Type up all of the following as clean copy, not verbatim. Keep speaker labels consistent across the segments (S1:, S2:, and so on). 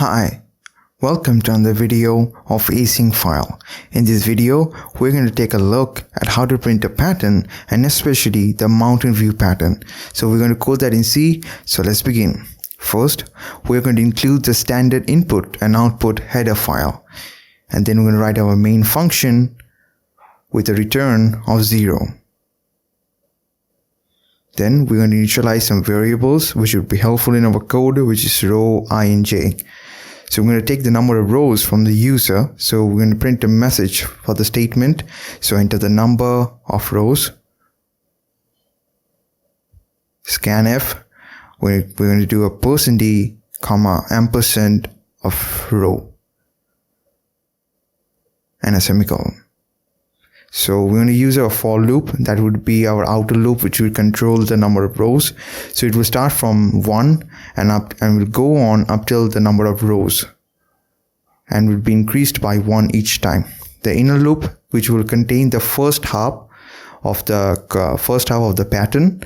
S1: Hi, welcome to another video of async file. In this video, we're going to take a look at how to print a pattern and especially the mountain view pattern. So we're going to code that in C. So let's begin. First, we're going to include the standard input and output header file. And then we're going to write our main function with a return of 0. Then we're going to initialize some variables which would be helpful in our code, which is row, I, and j. So we're going to take the number of rows from the user. So we're going to print a message for the statement. So enter the number of rows. Scanf. We're going to do a %d, ampersand of row and a semicolon. So we're going to use our for loop. That would be our outer loop, which will control the number of rows. So it will start from 1 and up and will go on up till the number of rows and will be increased by 1 each time. The inner loop, which will contain the first half of the pattern,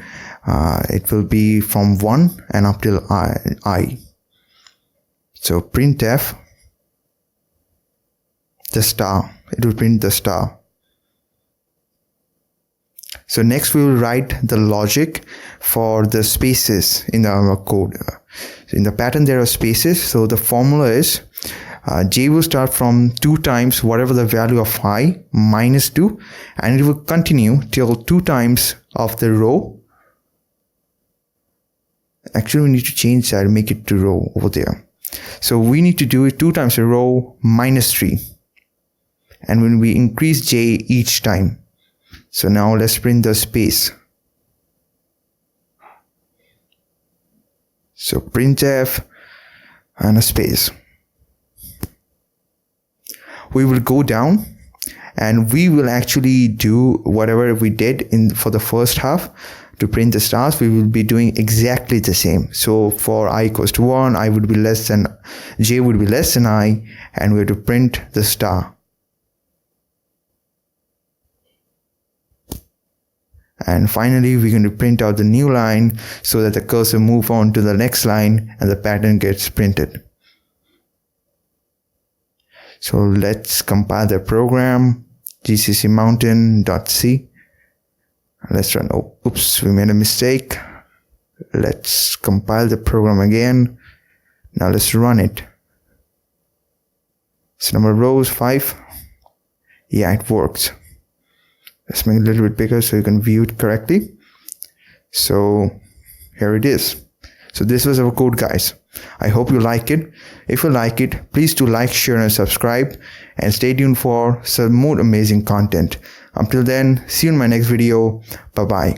S1: it will be from 1 and up till I. So printf the star. It will print the star. So next we will write the logic for the spaces in our code. In the pattern there are spaces, so the formula is j will start from 2 times whatever the value of I minus 2, and it will continue till 2 times of the row. Actually we need to change that and make it to row over there. So we need to do it 2 times a row minus 3, and when we increase j each time. So now let's print the space. So printf and a space. We will go down and we will actually do whatever we did for the first half. To print the stars, we will be doing exactly the same. So for I equals to 1, I would be less than, j would be less than I, and we have to print the star. And finally, we're going to print out the new line so that the cursor moves on to the next line and the pattern gets printed. So let's compile the program, gcc mountain.c. Let's run. Oh, oops, we made a mistake. Let's compile the program again. Now let's run it. So number of rows, 5. Yeah, it works. Let's make it a little bit bigger so you can view it correctly. So here it is. So this was our code, guys. I hope you like it. If you like it, please do like, share, and subscribe. And stay tuned for some more amazing content. Until then, see you in my next video. Bye-bye.